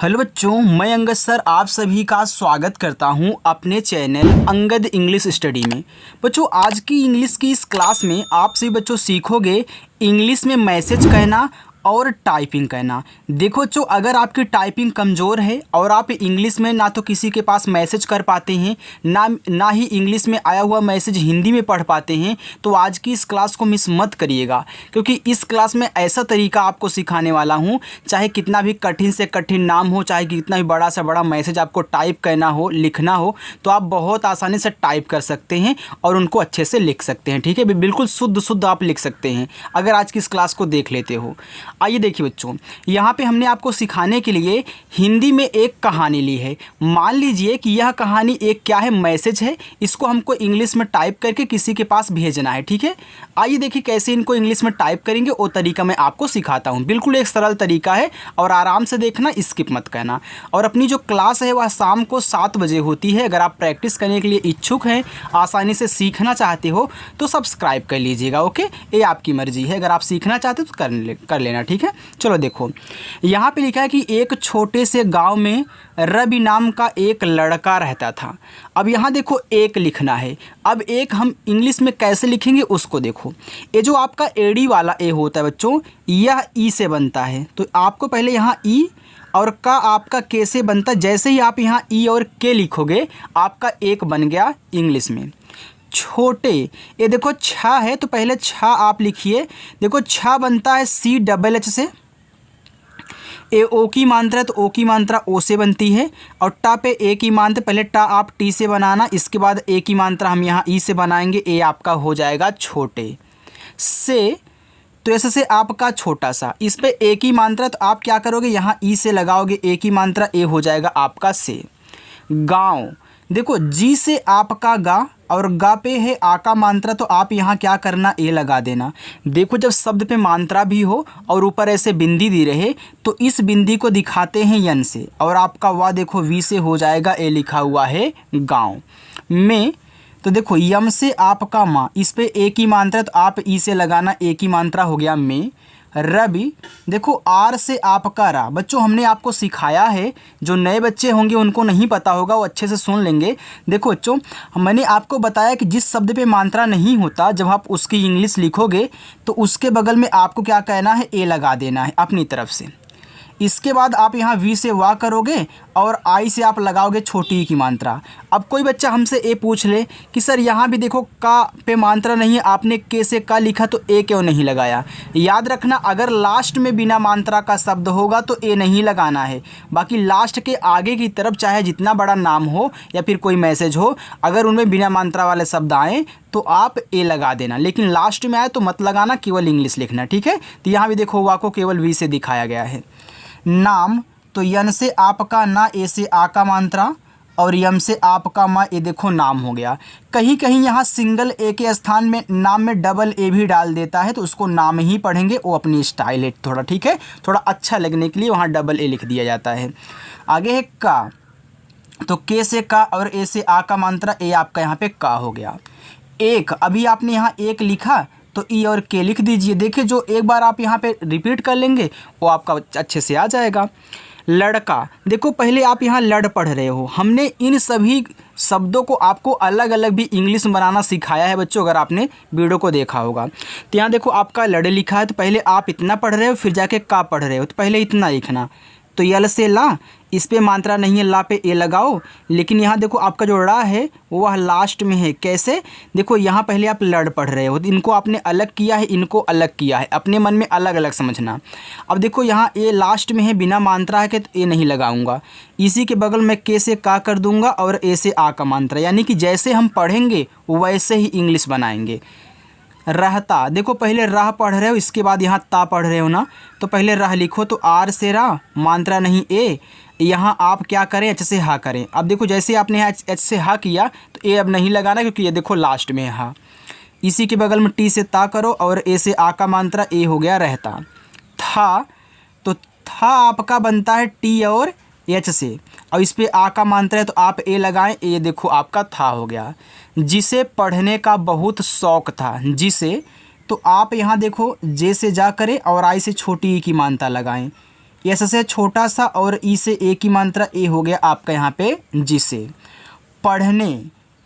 Hello बच्चों, मैं Angad sir आप सभी का स्वागत करता हूं अपने चैनल अंगद इंग्लिश स्टडी में। बच्चों, आज की इंग्लिश की इस क्लास में आप सभी बच्चों सीखोगे इंग्लिश में मैसेज कहना और टाइपिंग कहना। देखो बच्चों, अगर आपकी टाइपिंग कमज़ोर है और आप इंग्लिश में ना तो किसी के पास मैसेज कर पाते हैं ना ही इंग्लिश में आया हुआ मैसेज हिंदी में पढ़ पाते हैं, तो आज की इस क्लास को मिस मत करिएगा, क्योंकि इस क्लास में ऐसा तरीका आपको सिखाने वाला हूं, चाहे कितना भी कठिन से कठिन नाम हो, चाहे कितना भी बड़ा से बड़ा मैसेज आपको टाइप करना हो, लिखना हो, तो आप बहुत आसानी से टाइप कर सकते हैं और उनको अच्छे से लिख सकते हैं। ठीक है, बिल्कुल शुद्ध आप लिख सकते हैं अगर आज की इस क्लास को देख लेते हो। आइए देखिए बच्चों, यहाँ पे हमने आपको सिखाने के लिए हिंदी में एक कहानी ली है। मान लीजिए कि यह कहानी एक क्या है, मैसेज है। इसको हमको इंग्लिश में टाइप करके किसी के पास भेजना है। ठीक है, आइए देखिए कैसे इनको इंग्लिश में टाइप करेंगे, वो तरीका मैं आपको सिखाता हूँ। बिल्कुल एक सरल तरीका है और आराम से देखना, स्किप मत करना। और अपनी जो क्लास है वह शाम को 7 बजे होती है। अगर आप प्रैक्टिस करने के लिए इच्छुक हैं, आसानी से सीखना चाहते हो, तो सब्सक्राइब कर लीजिएगा। ओके, ये आपकी मर्जी है, अगर आप सीखना चाहते हो तो कर लेना। ठीक है, चलो देखो, यहाँ पे लिखा है कि एक छोटे से गांव में रवि नाम का एक लड़का रहता था। अब यहाँ देखो एक लिखना है। अब एक हम इंग्लिश में कैसे लिखेंगे उसको देखो। ये जो आपका एडी वाला ए होता है बच्चों, यह ई से बनता है, तो आपको पहले यहाँ ई और का आपका के से बनता है। जैसे ही आप यहाँ ई और के लिखोगे, आपका एक बन गया इंग्लिश में। छोटे, ये देखो छा है, तो पहले छा आप लिखिए। देखो छा बनता है सी डबल एच से। ए ओ की मात्रा है, तो ओ की मात्रा ओ से बनती है। और टा पे ए की मात्रा, पहले टा आप टी से बनाना, इसके बाद ए की मात्रा हम यहाँ ई से बनाएंगे। ए आपका हो जाएगा छोटे से, तो ऐसे से आपका छोटा सा। इस पे ए की मात्रा, तो आप क्या करोगे, यहाँ ई से लगाओगे, ए की मात्रा ए हो जाएगा आपका से। गाँव, देखो जी से आपका गा और गा पे है आ का मात्रा, तो आप यहाँ क्या करना, ए लगा देना। देखो जब शब्द पे मात्रा भी हो और ऊपर ऐसे बिंदी दी रहे, तो इस बिंदी को दिखाते हैं यन से, और आपका वाह देखो वी से हो जाएगा, ए लिखा हुआ है गाँव में। तो देखो यम से आपका माँ, इस पे ए की मात्रा, तो आप ई से लगाना, ए की मात्रा हो गया में। रवि, देखो आर से आपका रा। बच्चों हमने आपको सिखाया है, जो नए बच्चे होंगे उनको नहीं पता होगा, वो अच्छे से सुन लेंगे। देखो बच्चों, मैंने आपको बताया कि जिस शब्द पे मात्रा नहीं होता, जब आप उसकी इंग्लिश लिखोगे तो उसके बगल में आपको क्या कहना है, ए लगा देना है अपनी तरफ से। इसके बाद आप यहाँ वी से वाह करोगे और आई से आप लगाओगे छोटी ई की मात्रा। अब कोई बच्चा हमसे ए पूछ ले कि सर यहाँ भी देखो का पे मात्रा नहीं है, आपने के से का लिखा, तो ए क्यों नहीं लगाया। याद रखना, अगर लास्ट में बिना मात्रा का शब्द होगा तो ए नहीं लगाना है। बाकी लास्ट के आगे की तरफ चाहे जितना बड़ा नाम हो या फिर कोई मैसेज हो, अगर उनमें बिना मात्रा वाले शब्द आएँ तो आप ए लगा देना, लेकिन लास्ट में आए तो मत लगाना, केवल इंग्लिश लिखना। ठीक है, तो यहाँ भी देखो वाह को केवल वी से दिखाया गया है। नाम, तो यन से आपका ना, ए से आ का मात्रा, और यम से आपका मा, ये देखो नाम हो गया। कहीं कहीं यहाँ सिंगल ए के स्थान में नाम में डबल ए भी डाल देता है, तो उसको नाम ही पढ़ेंगे, वो अपनी स्टाइल है थोड़ा। ठीक है, थोड़ा अच्छा लगने के लिए वहाँ डबल ए लिख दिया जाता है। आगे है का, तो के से का और ए से आ का मात्रा, ए आपका यहाँ पे का हो गया। एक, अभी आपने यहाँ एक लिखा तो ई और के लिख दीजिए। देखिए जो एक बार आप यहाँ पे रिपीट कर लेंगे वो आपका अच्छे से आ जाएगा। लड़का, देखो पहले आप यहाँ लड़ पढ़ रहे हो, हमने इन सभी शब्दों को आपको अलग अलग भी इंग्लिश में बनाना सिखाया है बच्चों, अगर आपने वीडियो को देखा होगा। तो यहाँ देखो आपका लड़ लिखा है, तो पहले आप इतना पढ़ रहे हो, फिर जाके का पढ़ रहे हो, तो पहले इतना लिखना। तो यल से ला, इस पे मात्रा नहीं है, ला पे ए लगाओ। लेकिन यहाँ देखो आपका जो ड़ा है वह लास्ट में है। कैसे, देखो यहाँ पहले आप लड़ पढ़ रहे हो, तो इनको आपने अलग किया है, इनको अलग किया है, अपने मन में अलग अलग समझना। अब देखो यहाँ ए लास्ट में है, बिना मात्रा है, कि तो ए नहीं लगाऊंगा, इसी के बगल में के से का कर दूंगा और ए से आ का मात्रा, यानी कि जैसे हम पढ़ेंगे वैसे ही इंग्लिश बनाएंगे। रहता, देखो पहले राह पढ़ रहे हो, इसके बाद यहाँ ता पढ़ रहे हो ना, तो पहले राह लिखो, तो आर से रा, मात्रा नहीं ए, यहाँ आप क्या करें, एच से हा करें। अब देखो जैसे आपने यहाँ एच से हा किया, तो ए अब नहीं लगाना, क्योंकि ये देखो लास्ट में है हा। इसी के बगल में टी से ता करो और ए से आ का मात्रा, ए हो गया रहता। था, तो था आपका बनता है टी और एच से, और इस पे आ का मात्रा है, तो आप ए लगाएं, ए देखो आपका था हो गया। जिसे पढ़ने का बहुत शौक था, जिसे, तो आप यहाँ देखो जे से जा करें और आई से छोटी ई की मात्रा लगाएं। एस से छोटा सा और ई से ए की मात्रा ए हो गया आपका यहाँ पे जिसे। पढ़ने,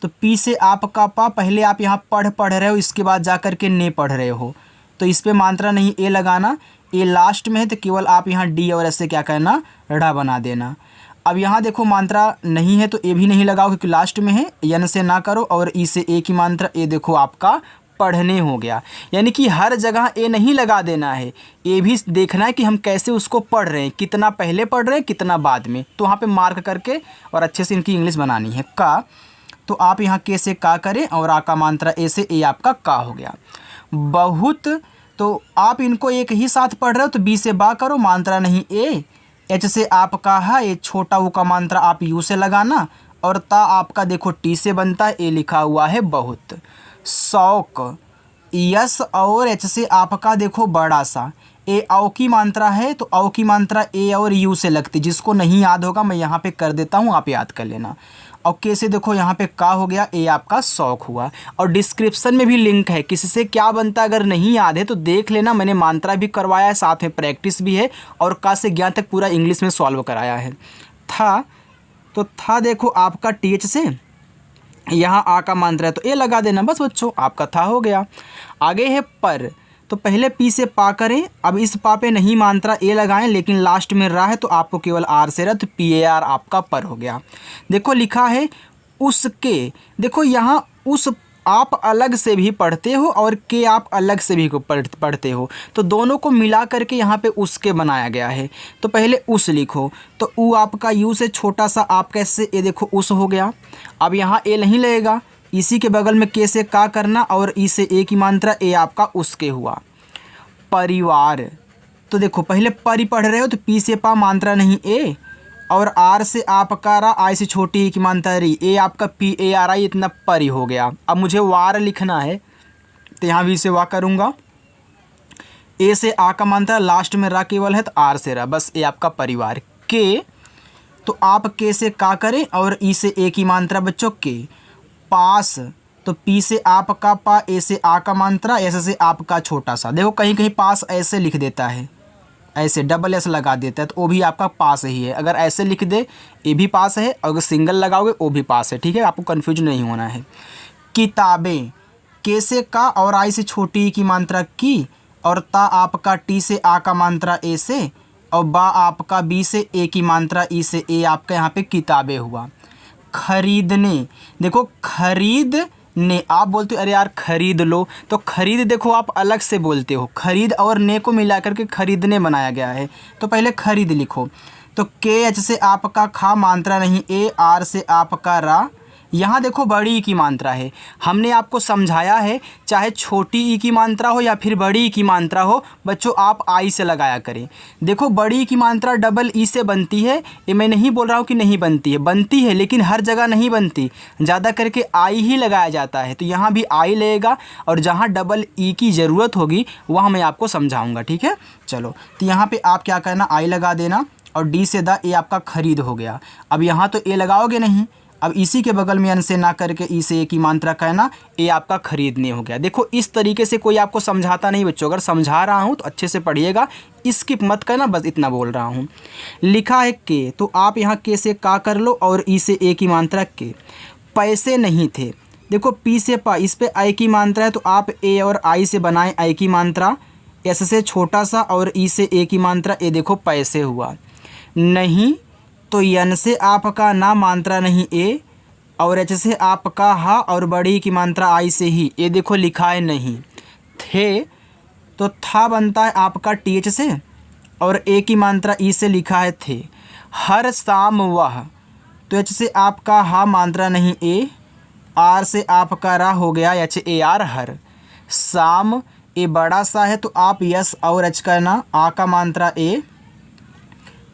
तो पी से आपका पा, पहले आप यहाँ पढ़ रहे हो, इसके बाद जा कर के ने पढ़ रहे हो, तो इस पे मात्रा नहीं ए लगाना, ए लास्ट में है तो केवल आप यहाँ डी और ऐसे क्या करना ढ़ा बना देना। अब यहाँ देखो मात्रा नहीं है तो ए भी नहीं लगाओ क्योंकि लास्ट में है, यन से ना करो और ई से ए की मात्रा ए देखो आपका पढ़ने हो गया। यानी कि हर जगह ए नहीं लगा देना है, ए भी देखना है कि हम कैसे उसको पढ़ रहे हैं, कितना पहले पढ़ रहे हैं कितना बाद में, तो वहाँ पे मार्क करके और अच्छे से इनकी इंग्लिश बनानी है। का, तो आप यहाँ के से का करें और आ का मात्रा ए से ए आपका का हो गया। बहुत, तो आप इनको एक ही साथ पढ़ रहे हो तो बी से बा करो, मात्रा नहीं ए। एच से आपका है, ये छोटा ऊ का मात्रा आप यू से लगाना, और ता आपका देखो टी से बनता है, ए लिखा हुआ है बहुत। शौक, यस और एच से आपका देखो बड़ा सा, ए औ की मात्रा है तो औ की मात्रा ए और यू से लगती, जिसको नहीं याद होगा मैं यहाँ पे कर देता हूँ, आप याद कर लेना। और के से देखो यहाँ पे का हो गया, ए आपका शौक हुआ। और डिस्क्रिप्शन में भी लिंक है, किससे क्या बनता है अगर नहीं याद है तो देख लेना, मैंने मात्रा भी करवाया है, साथ में प्रैक्टिस भी है, और का से ज्ञान तक पूरा इंग्लिश में सॉल्व कराया है। था, तो था देखो आपका टी एच से, यहाँ आ का मात्रा है तो ए लगा देना, बस बच्चों आपका था हो गया। आगे है पर, तो पहले पी से पा करें, अब इस पा पे नहीं मात्रा ए लगाएं, लेकिन लास्ट में रहा है तो आपको केवल आर से रहा, तो पी ए आर आपका पर हो गया। देखो लिखा है उसके, देखो यहाँ उस आप अलग से भी पढ़ते हो और के आप अलग से भी पढ़ते हो, तो दोनों को मिला करके यहाँ पे उसके बनाया गया है। तो पहले उस लिखो, तो ऊ आपका यू से छोटा सा आप कैसे, ए देखो उस हो गया। अब यहाँ ए नहीं लगेगा, इसी के बगल में के से का करना और ई से ए की मात्रा ए आपका उसके हुआ। परिवार, तो देखो पहले परी पढ़ रहे हो तो पी से पा मात्रा नहीं ए, और आर से आपका रा, आई से छोटी ई की मात्रा री, ए आपका पी ए आर आई, इतना परी हो गया। अब मुझे वार लिखना है तो यहाँ वी से वा करूँगा, ए से आ का मात्रा लास्ट में रा केवल है तो आर से रा, बस ए आपका परिवार। के, तो आप के से का करें और ई से ए की मात्रा बच्चों के। पास, तो पी से आपका पा, ए से आ का मात्रा, ऐसे से आपका छोटा सा, देखो कहीं कहीं पास ऐसे लिख देता है, ऐसे डबल एस लगा देता है तो वो भी आपका पास ही है। अगर ऐसे लिख दे ए भी पास है, अगर सिंगल लगाओगे वो भी पास है, ठीक है, आपको कन्फ्यूज नहीं होना है। किताबें, के से का और आई से छोटी ई की मात्रा की, और ता आपका टी से आ का मात्रा ए से, और बा आपका बी से ए की मात्रा ई से, ए आपका यहाँ पे किताबें हुआ। खरीदने, देखो खरीदने आप बोलते हो अरे यार खरीद लो, तो खरीद देखो आप अलग से बोलते हो, खरीद और ने को मिला करके खरीदने बनाया गया है, तो पहले खरीद लिखो। तो के एच से आपका खा मात्रा नहीं ए, आर से आपका रा, यहाँ देखो बड़ी ई की मात्रा है, हमने आपको समझाया है चाहे छोटी ई की मात्रा हो या फिर बड़ी ई की मात्रा हो बच्चों आप आई से लगाया करें। देखो बड़ी ई की मात्रा डबल ई से बनती है, ये मैं नहीं बोल रहा हूँ कि नहीं बनती है लेकिन हर जगह नहीं बनती, ज़्यादा करके आई ही लगाया जाता है, तो यहाँ भी आई लगेगा और जहाँ डबल ई की ज़रूरत होगी वहाँ मैं आपको समझाऊँगा, ठीक है। चलो तो यहाँ पर आप क्या करना, आई लगा देना और डी से द, ए आपका खरीद हो गया। अब यहाँ तो ए लगाओगे नहीं, अब इसी के बगल में एन से ना करके ई से ए की मात्रा कहना, ए आपका खरीदने हो गया। देखो इस तरीके से कोई आपको समझाता नहीं बच्चों, अगर समझा रहा हूँ तो अच्छे से पढ़िएगा, स्किप मत करना, बस इतना बोल रहा हूँ। लिखा है के, तो आप यहाँ के से का कर लो और ई से ए की मात्रा के। पैसे नहीं थे, देखो पी से पा, इस पे आई की मात्रा है तो आप ए और आई से बनाएं आई की मात्रा, एस से छोटा सा और ई से ए की मात्रा, ए देखो पैसे हुआ। नहीं, तो यन से आपका ना मात्रा नहीं ए, और एच से आपका हा और बड़ी की मात्रा आई से ही, ये देखो लिखा है नहीं। थे, तो था बनता है आपका टी एच से और ए की मात्रा ई से लिखा है थे। हर शाम वह, तो एच से आपका हा मात्रा नहीं ए, आर से आपका रा हो गया एच ए आर हर। शाम, ए बड़ा सा है तो आप यस और एच करना, आ का मात्रा ए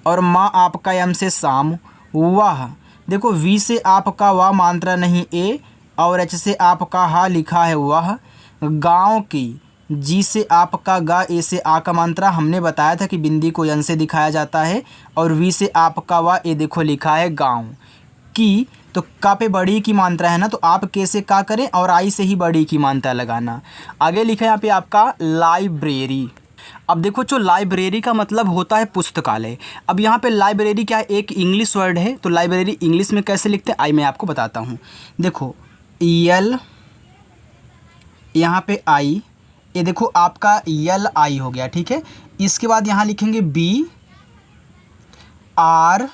और माँ आपका एम से शाम। वाह, देखो वी से आपका वाह मात्रा नहीं ए, और एच से आपका हा लिखा है वह। गाँव की, जी से आपका गा, ए से आ का मात्रा, हमने बताया था कि बिंदी को यन से दिखाया जाता है, और वी से आपका वाह, ए देखो लिखा है गाँव की, तो का पे बड़ी की मात्रा है ना, तो आप के से का करें और आई से ही बड़ी की मात्रा लगाना। आगे लिखा है यहाँ पे आपका लाइब्रेरी, अब देखो जो लाइब्रेरी का मतलब होता है पुस्तकालय। अब यहाँ पे लाइब्रेरी क्या है, एक इंग्लिश वर्ड है, तो लाइब्रेरी इंग्लिश में कैसे लिखते हैं, आई मैं आपको बताता हूँ। देखो यल, यहाँ पे आई, ये देखो आपका यल आई हो गया, ठीक है। इसके बाद यहाँ लिखेंगे B R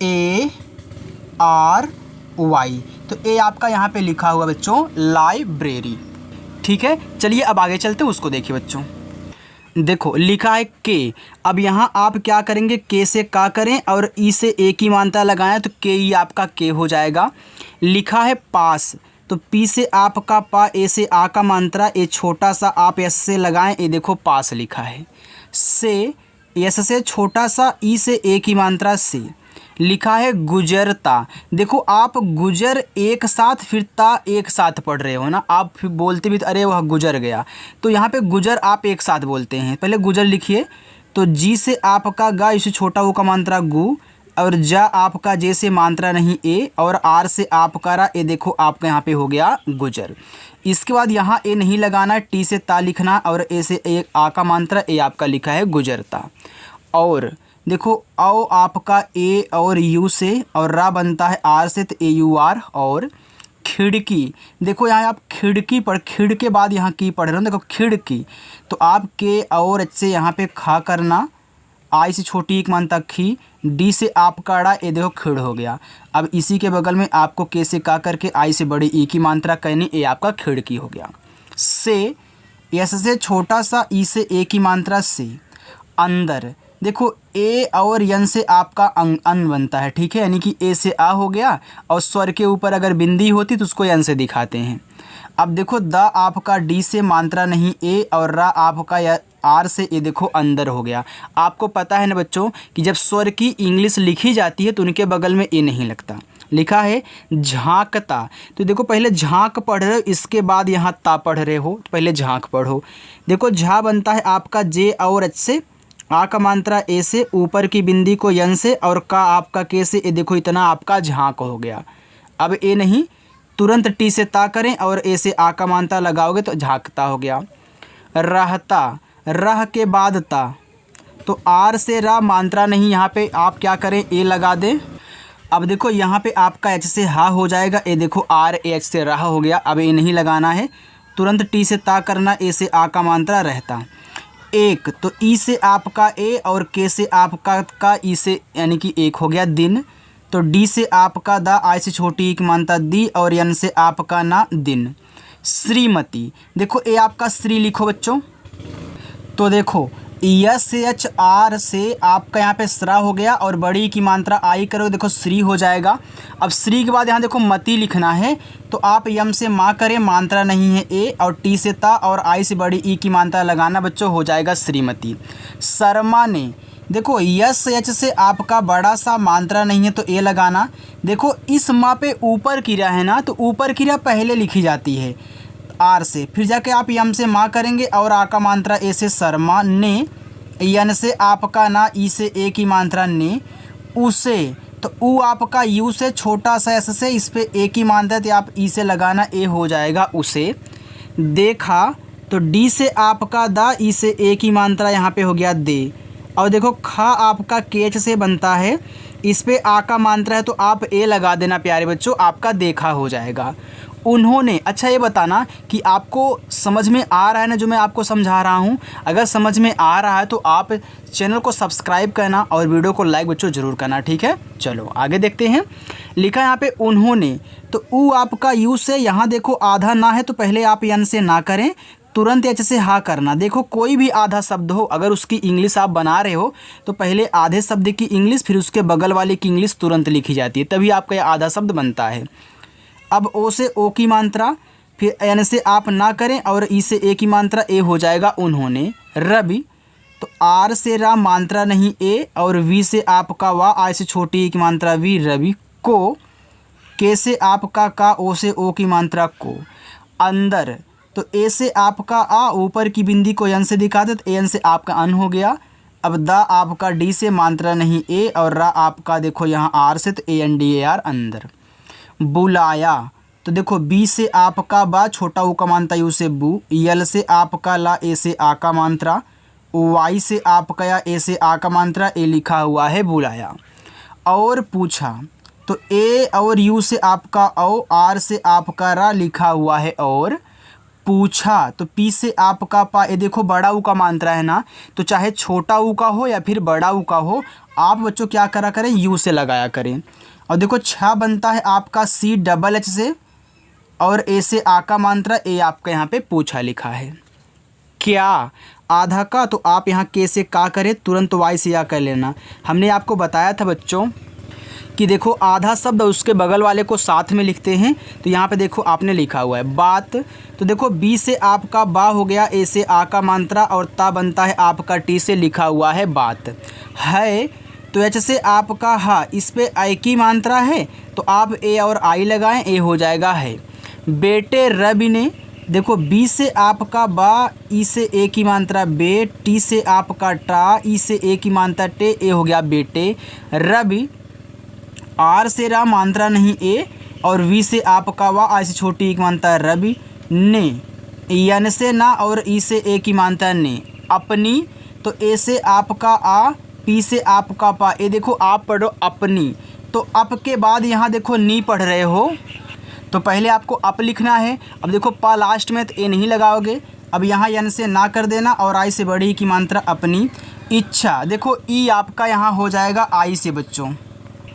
A R Y, तो ए आपका यहाँ पे लिखा हुआ बच्चों लाइब्रेरी, ठीक है। चलिए अब आगे चलते हैं, उसको देखिए बच्चों। देखो लिखा है के। अब यहाँ आप क्या करेंगे, के से का करें और ई से ए की मात्रा लगाएं तो के ई आपका के हो जाएगा। लिखा है पास, तो पी से आपका पा, ए से आ का मात्रा, ए छोटा सा आप एस से लगाएं, ये देखो पास लिखा है। से, एस से छोटा सा, ई से ए की मात्रा से। लिखा है गुजरता, देखो आप गुजर एक साथ फिर ता एक साथ पढ़ रहे हो ना, आप फिर बोलते भी अरे वह गुजर गया, तो यहाँ पे गुजर आप एक साथ बोलते हैं। पहले गुजर लिखिए, तो जी से आपका गा, इसे छोटा वो का मात्रा गु, और जा आपका जे से मात्रा नहीं ए, और आर से आपका रा, ए देखो आपका यहाँ पे हो गया गुजर। इसके बाद यहाँ ए नहीं लगाना, टी से ता लिखना, और ए से ए आ का मात्रा, ए आपका लिखा है गुजरता। और देखो औ आपका ए और यू से, और रा बनता है आर से, तो ए यू आर। और खिड़की, देखो यहाँ आप खिड़की पढ़, खिड़ के बाद यहाँ की पढ़ रहे हो, देखो खिड़की, तो आप के और एच से यहाँ पे खा करना, आई से छोटी एक मात्रा खी, डी से आपका ड़ा, ए देखो खिड़ हो गया। अब इसी के बगल में आपको के से का करके आई से बड़ी ई की मात्रा कहनी, ए आपका खिड़की हो गया। से, एस से छोटा सा, ई से ए की मात्रा से। अंदर, देखो ए और यन से आपका अन बनता है, ठीक है, यानी कि ए से आ हो गया, और स्वर के ऊपर अगर बिंदी होती तो उसको यन से दिखाते हैं। अब देखो द आपका डी से मात्रा नहीं ए, और रा आपका आर से, ए देखो अंदर हो गया। आपको पता है ना बच्चों कि जब स्वर की इंग्लिश लिखी जाती है तो उनके बगल में ए नहीं लगता। लिखा है झांकता, तो देखो पहले झांक पढ़ रहे हो, इसके बाद यहाँ ता पढ़ रहे हो, तो पहले झांक पढ़ो। देखो झा बनता है आपका जे और एच से, आ का मात्रा ए से, ऊपर की बिंदी को यन से, और का आपका के से, ए देखो इतना आपका झांक हो गया। अब ए नहीं, तुरंत टी से ता करें और ए से आ का मात्रा लगाओगे तो झांकता हो गया। रहता, रह के बाद ता, तो आर से रा मात्रा नहीं, यहाँ पे आप क्या करें ए लगा दें। अब देखो यहाँ पे आपका एच से हा हो जाएगा, ए देखो आर ए एच से रहा हो गया। अब ए नहीं लगाना है, तुरंत टी से ता करना, ए से आ का मात्रा रहता। एक, तो ई से आपका ए और के से आपका का, ई से यानी कि एक हो गया दिन। तो डी से आपका दा, आई से छोटी एक मानता दी, और यन से आपका ना दिन। श्रीमती, देखो ए आपका श्री लिखो बच्चों, तो देखो एस एच आर से आपका यहाँ पे श्रा हो गया, और बड़ी की मात्रा आई करो, देखो श्री हो जाएगा। अब श्री के बाद यहाँ देखो मती लिखना है, तो आप यम से माँ करें, मात्रा नहीं है ए, और टी से ता, और आई से बड़ी ई की मात्रा लगाना बच्चों, हो जाएगा श्रीमती। शर्मा ने, देखो यस एच से आपका बड़ा सा मात्रा नहीं है तो ए लगाना। देखो इस माँ पे ऊपर क्रिया है ना, तो ऊपर क्रिया पहले लिखी जाती है आर से, फिर जाके आप यम से माँ करेंगे, और आ का मात्रा ए से शर्मा ने, यन से आपका ना, ई से ए की मात्रा ने। उसे, तो ऊ आपका यू से छोटा सा एस से, इस पे ए की मात्रा तो आप ई से लगाना, ए हो जाएगा उसे। देखा, तो डी से आपका दा, ई से ए की मात्रा यहाँ पे हो गया दे। और देखो खा आपका केच से बनता है, इस पे आ का मात्रा है तो आप ए लगा देना प्यारे बच्चों, आपका देखा हो जाएगा। उन्होंने, अच्छा ये बताना कि आपको समझ में आ रहा है ना जो मैं आपको समझा रहा हूँ। अगर समझ में आ रहा है तो आप चैनल को सब्सक्राइब करना और वीडियो को लाइक बच्चों ज़रूर करना, ठीक है। चलो आगे देखते हैं। लिखा है यहाँ पे उन्होंने, तो ऊ आपका यू से, यहाँ देखो आधा ना है तो पहले आप यन से ना करें, तुरंत एच से हा करना। देखो कोई भी आधा शब्द हो, अगर उसकी इंग्लिश आप बना रहे हो तो पहले आधे शब्द की इंग्लिश, फिर उसके बगल वाले की इंग्लिश तुरंत लिखी जाती है, तभी आपका यह आधा शब्द बनता है। अब ओ से ओ की मात्रा, फिर एन से आप ना करें, और ई से ए की मात्रा, ए हो जाएगा उन्होंने। रवि, तो आर से रा मात्रा नहीं ए, और वी से आपका वा, आई से छोटी की मात्रा वी, रवि को। के से आपका का, ओ से ओ की मात्रा को। अंदर, तो ए से आपका आ, ऊपर की बिंदी को एन से दिखा दे, तो एन से आपका अन हो गया। अब दा आपका डी से मात्रा नहीं ए, और रा आपका देखो यहाँ आर से, तो A N D A R अंदर। बुलाया, तो देखो बी से आपका बा, छोटा ऊ का मात्रा यू से बू, यल से आपका ला, ए से आ का मात्रा, वाई से आपका या, ए से आ का मात्रा, ए लिखा हुआ है बुलाया। और पूछा, तो ए और यू से आपका औ, आर से आपका रा लिखा हुआ है और पूछा, तो पी से आपका पा, ये देखो बड़ा ऊ का मात्रा है ना, तो चाहे छोटा ऊ का हो या फिर बड़ा ऊ का हो, आप बच्चों क्या करा करें, यू से लगाया करें। और देखो छा बनता है आपका सी डबल एच से और ए से आ का मात्रा, ए आपका यहाँ पे पूछा लिखा है। क्या आधा का, तो आप यहाँ के से का करें, तुरंत वाई से या कर लेना। हमने आपको बताया था बच्चों कि देखो आधा शब्द उसके बगल वाले को साथ में लिखते हैं, तो यहाँ पे देखो आपने लिखा हुआ है बात। तो देखो बी से आपका बा हो गया, ए से आ का मात्रा और ता बनता है आपका टी से लिखा हुआ है बात है। तो एच से आपका हा, इस पे आई की मात्रा है तो आप ए और आई लगाएं, ए हो जाएगा है। बेटे रवि ने, देखो बी से आपका बा, ई से ए की मात्रा बे, टी से आपका टा, ई से ए की मात्रा टे, ए हो गया बेटे रवि। आर से रा मात्रा नहीं ए, और वी से आपका वा, आई से छोटी एक मात्रा रवि ने, यन से ना और ई से ए की मात्रा ने अपनी। तो ए से आपका आ, पी से आपका पा, ए देखो आप पढ़ो अपनी, तो अप के बाद यहाँ देखो नी पढ़ रहे हो तो पहले आपको अप लिखना है। अब देखो पा लास्ट में, तो ए नहीं लगाओगे, अब यहाँ यन से ना कर देना और आई से बड़ी की मात्रा अपनी इच्छा। देखो ई आपका यहाँ हो जाएगा आई से बच्चों।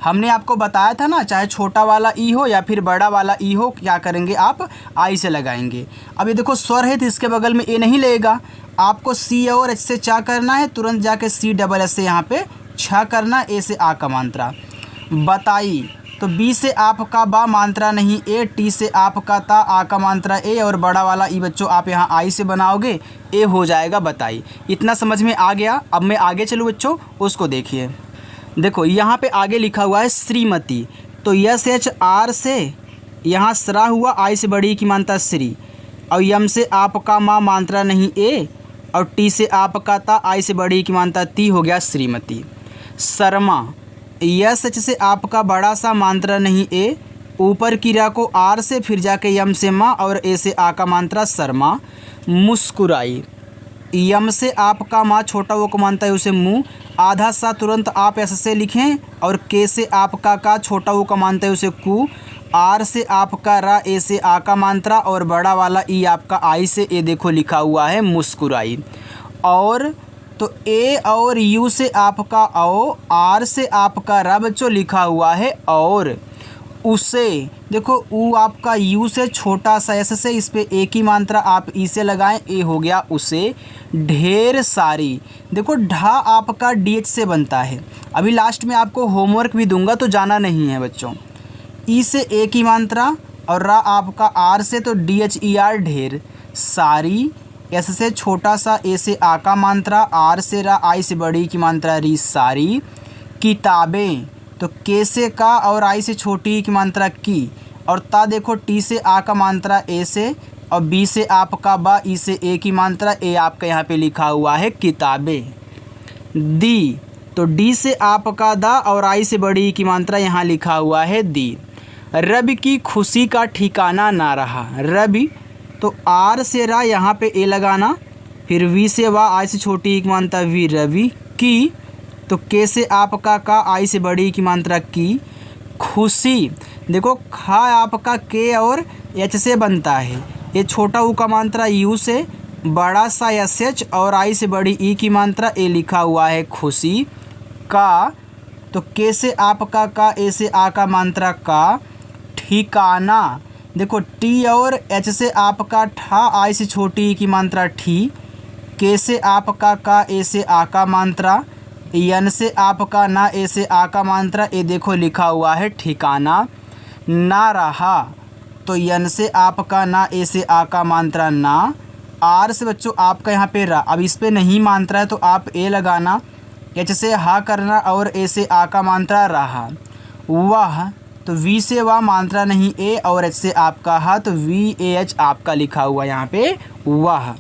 हमने आपको बताया था ना, चाहे छोटा वाला ई हो या फिर बड़ा वाला ई हो, क्या करेंगे आप आई से लगाएंगे। अब ये देखो स्वर है तो इसके बगल में ए नहीं लगेगा, आपको सी और एच से चा करना है, तुरंत जाके सी डबल एस से यहाँ पे छा करना, ए से आ का मात्रा बताई। तो बी से आपका बा मात्रा नहीं ए, टी से आपका ता, आ का मात्रा ए और बड़ा वाला ई बच्चों आप यहाँ आई से बनाओगे, ए हो जाएगा बताई। इतना समझ में आ गया। अब मैं आगे चलूँ बच्चों, उसको देखिए। देखो यहाँ पे आगे लिखा हुआ है श्रीमती, तो यस एच आर से यहाँ सरा हुआ, आई से बड़ी की मात्रा श्री, और यम से आपका माँ मात्रा नहीं ए, और टी से आपका ता, आई से बड़ी की मात्रा ती, हो गया श्रीमती। शर्मा, यस एच से आपका बड़ा सा मात्रा नहीं ए, ऊपर की रा को आर से, फिर जाके यम से माँ और ए से आ का मात्रा शर्मा। मुस्कुराई, यम से आपका माँ, छोटा वो को मानता है उसे मुँह, आधा सा तुरंत आप एस से लिखें, और के से आपका का, छोटा वो का मानता है उसे कु, आर से आपका रा, ए से आ का मात्रा और बड़ा वाला ई आपका आई से, ए देखो लिखा हुआ है मुस्कुराई। और तो ए और यू से आपका ओ, आर से आपका रा बच्चों लिखा हुआ है और उसे, देखो ऊ आपका यू से छोटा सा एस से, इस पे ए की मात्रा आप ई से लगाएं, ए हो गया उसे। ढेर सारी, देखो ढा आपका डी एच से बनता है, अभी लास्ट में आपको होमवर्क भी दूंगा तो जाना नहीं है बच्चों। ई से ए की मात्रा और रा आपका आर से, तो डी एच ई आर ढेर सारी। एस से छोटा सा, ए से आ का मात्रा, आर से रा, आई से बड़ी की मात्रा री सारी। किताबें, तो के से का और आई से छोटी की मात्रा की, और ता देखो टी से आ का मात्रा ए से, और बी से आपका बा, ई से ए की मात्रा, ए आपका यहाँ पे लिखा हुआ है किताबें। दी, तो डी से आपका दा और आई से बड़ी की मात्रा यहाँ लिखा हुआ है दी। रवि की खुशी का ठिकाना ना रहा, रवि तो आर से रा यहाँ पे ए लगाना, फिर वी से वा, आई से छोटी की मात्रा वी, रवि की, तो के से आपका का, आई से बड़ी की मात्रा की। खुशी, देखो खा आपका के और एच से बनता है, ये छोटा ऊ का मात्रा यू से, बड़ा सा एस एच और आई से बड़ी ई की मात्रा, ए लिखा हुआ है खुशी का, तो के से आपका का, ए से आ का मात्रा का। ठिकाना, देखो टी और एच से आपका ठा, आई से छोटी ई की मात्रा ठी, के से आपका का, ए से आ का मात्रा, यन से आपका ना, ए से आ का मात्रा, ए देखो लिखा हुआ है ठिकाना। ना रहा, तो यन से आपका ना, ए से आ का मात्रा ना, आर से बच्चों आपका यहाँ पे रा, अब इस पे नहीं मात्रा है तो आप ए लगाना, एच से हा करना और ए से आ का मात्रा रहा। वह, तो वी से वाह मात्रा नहीं ए, और एच से आपका हा, तो वी ए एच आपका लिखा हुआ यहाँ पे वह।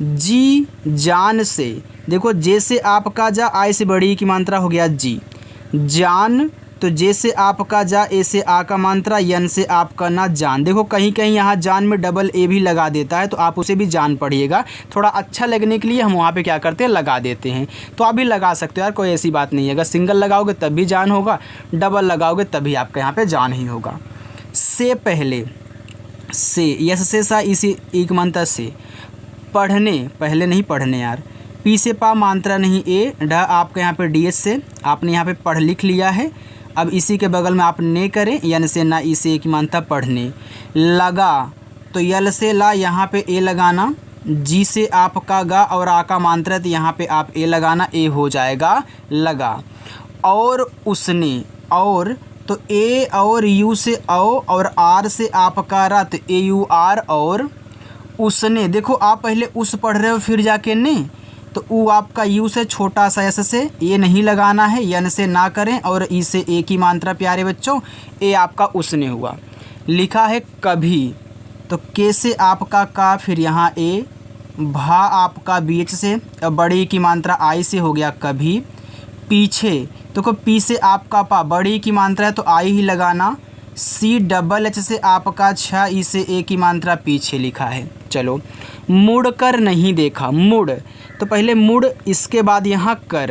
जी जान से, देखो जे से आपका जा, आई से बड़ी की मात्रा हो गया जी। जान, तो जे से आपका जा, ए से आ का मात्रा, यन से आपका ना जान। देखो कहीं कहीं यहाँ जान में डबल ए भी लगा देता है, तो आप उसे भी जान पढ़िएगा। थोड़ा अच्छा लगने के लिए हम वहाँ पे क्या करते हैं, लगा देते हैं। तो आप भी लगा सकते हो यार, कोई ऐसी बात नहीं है। अगर सिंगल लगाओगे तब भी जान होगा, डबल लगाओगे तभी आपका यहाँ पे जान ही होगा। से पहले, से, यस से सा, इसी एक मात्रा से। पढ़ने, पहले नहीं पढ़ने यार। पी से पा मात्रा नहीं ए, ढ आपका यहाँ पे डी एस से आपने यहाँ पे पढ़ लिख लिया है। अब इसी के बगल में आप ने करें, यन से ना, इसे एक मात्रा पढ़ने। लगा, तो यल से ला यहाँ पे ए लगाना, जी से आपका गा और आ का मात्रा, तो यहाँ पे आप ए लगाना, ए हो जाएगा लगा। और उसने, और तो ए और यू से औ और आर से आपका रा, तो ए यू आर और उसने। देखो आप पहले उस पढ़ रहे हो फिर जाके ने, तो ऊ आपका यू से छोटा सा एस से, ये नहीं लगाना है, यन से ना करें और ई से ए की मात्रा प्यारे बच्चों, ए आपका उसने हुआ। लिखा है कभी, तो के से आपका का, फिर यहाँ ए, भा आपका बीच से, बड़ी की मात्रा आई से हो गया कभी। पीछे, तो को पी से आपका पा, बड़ी की मात्रा है तो आई ही लगाना। सी डबल एच से आपका छा, ई से ए की मात्रा पीछे लिखा है। चलो, मुड़ कर नहीं देखा, मुड़, तो पहले मुड़, इसके बाद यहाँ कर,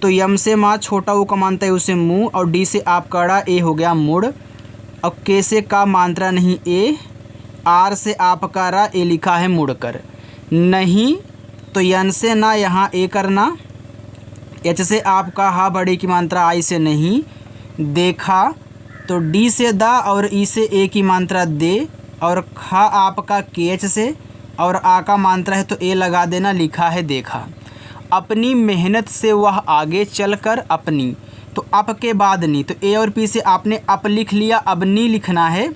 तो यम से माँ छोटा वो का मानता है उसे मुँह, और डी से आप कड़ा, ए हो गया मुड़। और के से का मात्रा नहीं ए, आर से आप करा, ए लिखा है मुड़ कर। नहीं, तो यन से ना यहाँ ए करना, एच से आपका हा, बड़ी की मात्रा आई से नहीं। देखा, तो डी से दा और ई से ए की मात्रा दे, और खा आपका के एच से और आ का मात्रा है तो ए लगा देना, लिखा है देखा। अपनी मेहनत से वह आगे चलकर अपनी, तो अप के बाद नी, तो ए और पी से आपने अप लिख लिया, अब नी लिखना है,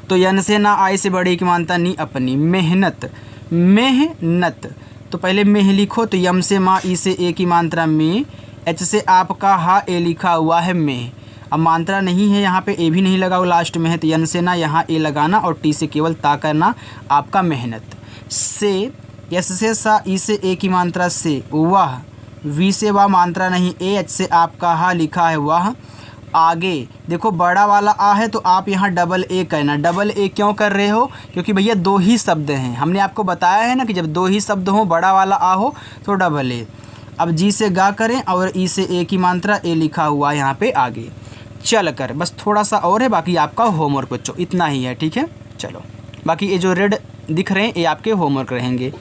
तो यन से ना, आई से बड़ी की मात्रा नी, अपनी मेहनत, मेहनत, तो पहले मेह लिखो, तो यम से माँ, ई से ए की मात्रा में, एच से आपका हा, ए लिखा हुआ है में। अब मात्रा नहीं है यहाँ पे, ए भी नहीं लगा हुआ लास्ट में है, तो यन से ना यहाँ ए लगाना और टी से केवल ता करना, आपका मेहनत। से, यस से सा, ई से ए की मात्रा से, वह, वी से वाह मात्रा नहीं ए, एच से आपका हा लिखा है वह। आगे देखो बड़ा वाला आ है तो आप यहाँ डबल ए करना। डबल ए क्यों कर रहे हो, क्योंकि भैया दो ही शब्द हैं, हमने आपको बताया है ना कि जब दो ही शब्द हो, बड़ा वाला आ हो तो डबल ए। अब जी से गा करें और ई से ए की मात्रा, ए लिखा हुआ है यहाँ पे आगे। चल कर, बस थोड़ा सा और है, बाकी आपका होमवर्क बच्चों इतना ही है, ठीक है। चलो, बाकी ये जो रेड दिख रहे हैं ये आपके होमवर्क रहेंगे।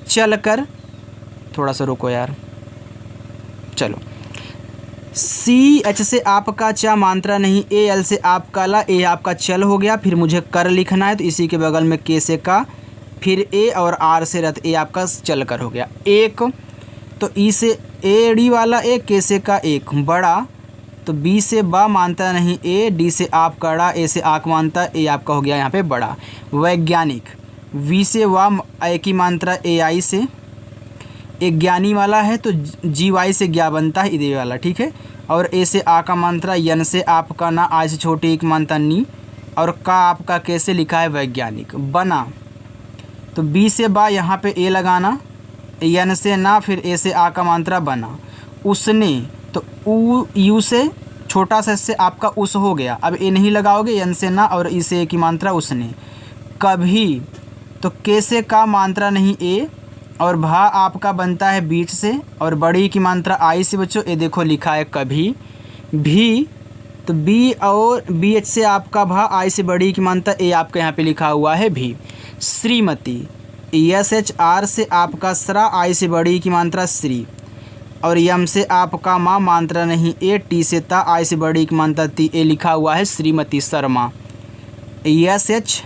चल कर, थोड़ा सा रुको यार, चलो। सी एच से आपका चा मात्रा नहीं, ए एल से आपका ला, ए आपका चल हो गया। फिर मुझे कर लिखना है तो इसी के बगल में के से का, फिर ए और आर से रथ, ए आपका चल कर हो गया। एक, तो ई से ए डी वाला ए, के से का एक, बड़ा, तो बी से बा मानता नहीं ए, डी से आप कड़ा, ए से आक मानता, ए आपका हो गया यहाँ पे बड़ा। वैज्ञानिक, वी से वाह ए की मात्रा ए आई से, एक ज्ञानी वाला है तो जी वाई से ज्ञा बनता है इधर वाला, ठीक है। और ए से आ का मात्रा, यन से आपका ना, आई से छोटी एक मात्रा नी, और का आपका कैसे लिखा है वैज्ञानिक। बना, तो बी से बा यहाँ पे ए लगाना, यन से ना, फिर ए से आ का मात्रा बना। उसने, तो ऊ यू से छोटा सा इससे आपका उस हो गया, अब ए नहीं लगाओगे, यन से ना और ई से ए की मात्रा उसने। कभी, तो के से का मात्रा नहीं ए, और भा आपका बनता है बीच से, और बड़ी की मात्रा आई से बच्चों, ये देखो लिखा है कभी। भी, तो बी और बी एच से आपका भा, आई से बड़ी की मात्रा, ए आपका यहाँ पे लिखा हुआ है भी। श्रीमती, एस एच आर से आपका सरा, आई से बड़ी की मात्रा श्री, और यम से आपका माँ मात्रा नहीं ए, टी से ता, आई से बड़ी की मात्रा ती, ए लिखा हुआ है Shrimati Sharma. S H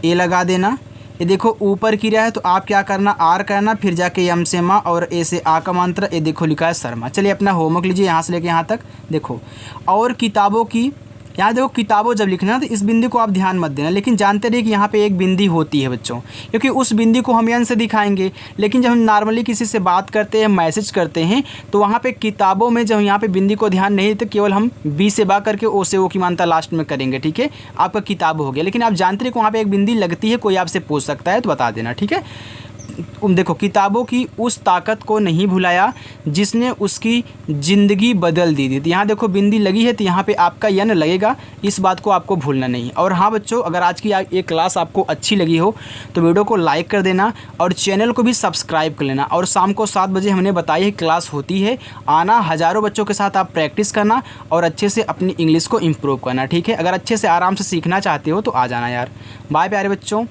A लगा देना। ये देखो ऊपर की रहा है तो आप क्या करना, आर करना, फिर जाके यम से माँ और ए से आ का मंत्र, ये देखो लिखा है शर्मा। चलिए अपना होमवर्क लीजिए यहाँ से लेके यहाँ तक। देखो और किताबों की, यहाँ देखो किताबों जब लिखना तो इस बिंदी को आप ध्यान मत देना, लेकिन जानते रहिए कि यहाँ पे एक बिंदी होती है बच्चों, क्योंकि उस बिंदी को हम यन से दिखाएंगे। लेकिन जब हम नॉर्मली किसी से बात करते हैं, मैसेज करते हैं, तो वहाँ पे किताबों में जब यहाँ पे बिंदी को ध्यान नहीं देते, केवल हम बी से बा करके ओ से ओ की मानता लास्ट में करेंगे, ठीक है। आपका किताब हो गया, लेकिन आप जानते रहिए कि वहाँ पर एक बिंदी लगती है, कोई आपसे पूछ सकता है तो बता देना, ठीक है। देखो, किताबों की उस ताकत को नहीं भुलाया जिसने उसकी ज़िंदगी बदल दी थी। यहाँ देखो बिंदी लगी है तो यहाँ पे आपका यन लगेगा, इस बात को आपको भूलना नहीं है। और हाँ बच्चों, अगर आज की ये क्लास आपको अच्छी लगी हो तो वीडियो को लाइक कर देना और चैनल को भी सब्सक्राइब कर लेना। और शाम को 7 बजे हमने बताई है क्लास होती है, आना, हज़ारों बच्चों के साथ आप प्रैक्टिस करना और अच्छे से अपनी इंग्लिश को इम्प्रूव करना, ठीक है। अगर अच्छे से आराम से सीखना चाहते हो तो आ जाना यार। बाय प्यारे बच्चों।